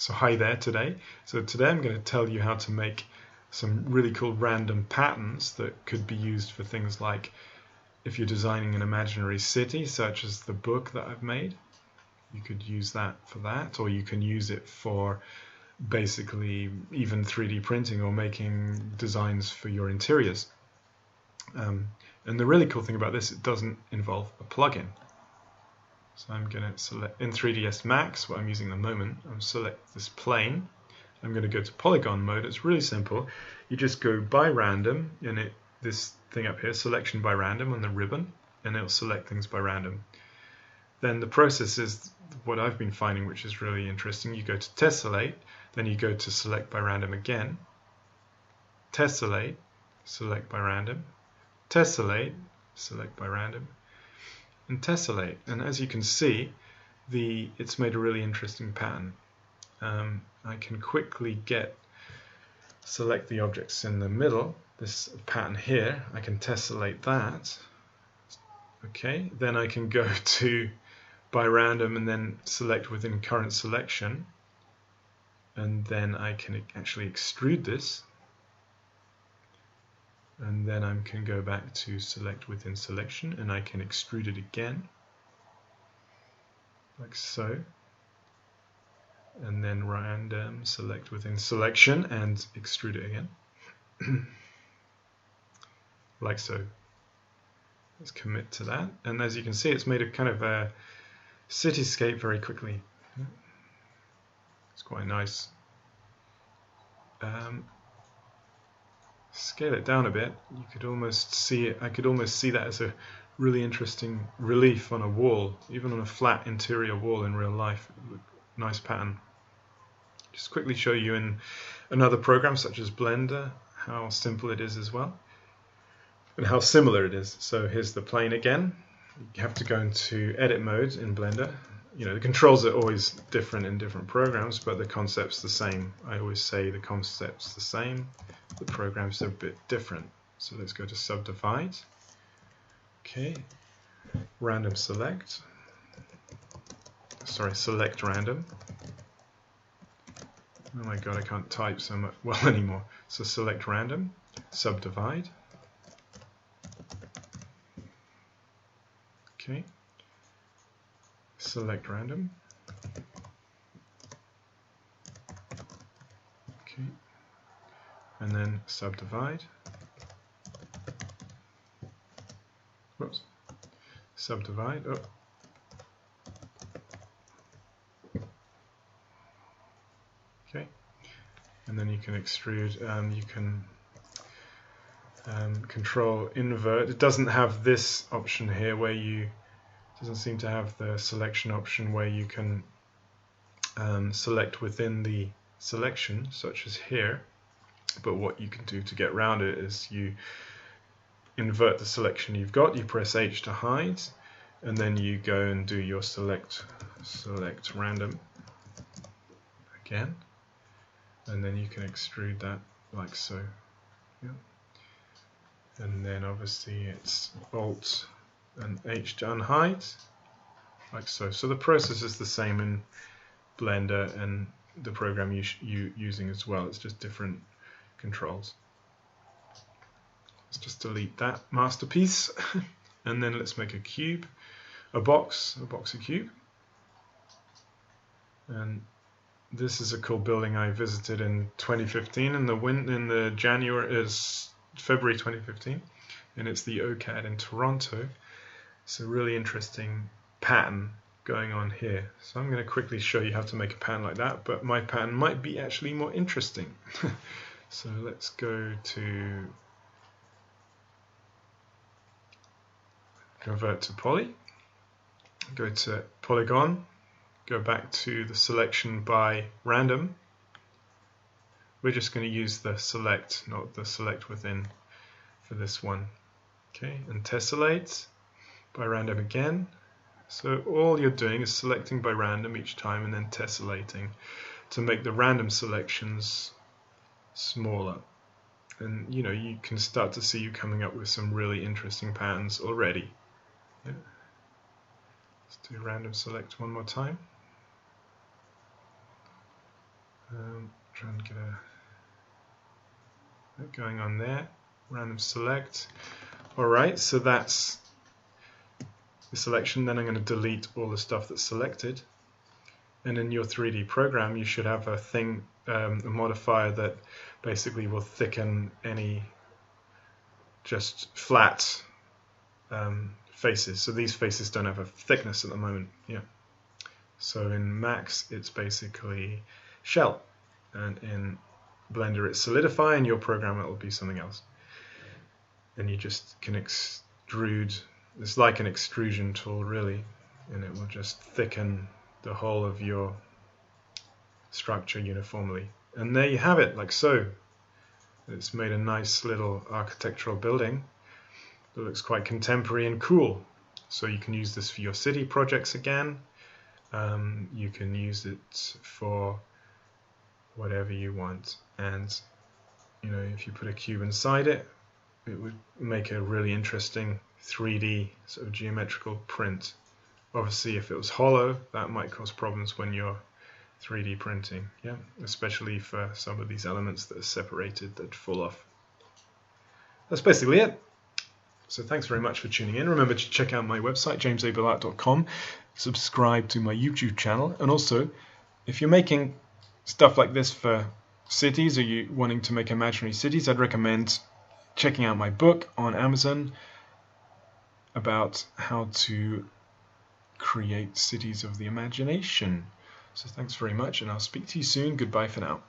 So hi there today. So today I'm going to tell you how to make some really cool random patterns that could be used for things like if you're designing an imaginary city, such as the book that I've made. You could use that for that, or you can use it for basically even 3D printing or making designs for your interiors. And the really cool thing about this, it doesn't involve a plugin. So I'm going to select in 3ds Max, what I'm using at the moment, I'm select this plane. I'm going to go to polygon mode. It's really simple. You just go by random, and this thing up here, selection by random on the ribbon, and it'll select things by random. Then the process is what I've been finding, which is really interesting. You go to tessellate, then you go to select by random again, tessellate, select by random, tessellate, select by random, and tessellate. And as you can see, it's made a really interesting pattern. I can quickly select the objects in the middle, this pattern here. I can tessellate that. Okay, then I can go to by random and then select within current selection, and then I can actually extrude this, and then I can go back to select within selection and I can extrude it again like so, and then random select within selection and extrude it again like so. Let's commit to that, and as you can see, it's made a kind of a cityscape very quickly. It's quite nice. Scale it down a bit, you could almost see it. I could almost see that as a really interesting relief on a wall, even on a flat interior wall in real life. Nice pattern. Just quickly show you in another program such as Blender how simple it is as well, and how similar it is. So here's the plane again. You have to go into edit mode in Blender. You know, the controls are always different in different programs, but the concept's the same. I always say the concept's the same, the programs are a bit different. So let's go to subdivide. Okay, random select. Sorry, select random. Oh my god, I can't type so much well anymore. So select random, subdivide. Okay, select random. Okay, and then subdivide. Whoops, subdivide. Oh. Okay, and then you can extrude. You can control invert. It doesn't have this option here where doesn't seem to have the selection option where you can select within the selection, such as here. But what you can do to get around it is you invert the selection you've got, you press H to hide, and then you go and do your select random again, and then you can extrude that like so. Yeah. And then obviously it's Alt and H to unhide, like so. So the process is the same in Blender and the program you're using as well. It's just different controls. Let's just delete that masterpiece, and then let's make a cube, a box of cube. And this is a cool building I visited in 2015. In the January is February 2015, and it's the OCAD in Toronto. It's a really interesting pattern going on here. So I'm going to quickly show you how to make a pattern like that, but my pattern might be actually more interesting. So let's go to convert to poly, go to polygon, go back to the selection by random. We're just going to use the select, not the select within for this one. Okay, and tessellate by random again. So all you're doing is selecting by random each time and then tessellating to make the random selections smaller. And you can start to see you coming up with some really interesting patterns already. Yeah. Let's do random select one more time. Try and get going on there. Random select. Alright, so that's the selection. Then I'm going to delete all the stuff that's selected. And in your 3D program, you should have a modifier that basically will thicken any just flat faces. So these faces don't have a thickness at the moment. Yeah. So in Max, it's basically shell, and in Blender, it's solidify. In your program, it will be something else. And you just can extrude. It's like an extrusion tool, really, and it will just thicken the whole of your structure uniformly. And there you have it, like so. It's made a nice little architectural building that looks quite contemporary and cool. So you can use this for your city projects again. You can use it for whatever you want. And if you put a cube inside it, it would make a really interesting 3D sort of geometrical print. Obviously, if it was hollow, that might cause problems when you're 3D printing, yeah, especially for some of these elements that are separated that fall off. That's basically it. So thanks very much for tuning in. Remember to check out my website, jamesabelart.com, subscribe to my YouTube channel, and also, if you're making stuff like this for cities, or you wanting to make imaginary cities, I'd recommend checking out my book on Amazon about how to create cities of the imagination. So thanks very much, and I'll speak to you soon. Goodbye for now.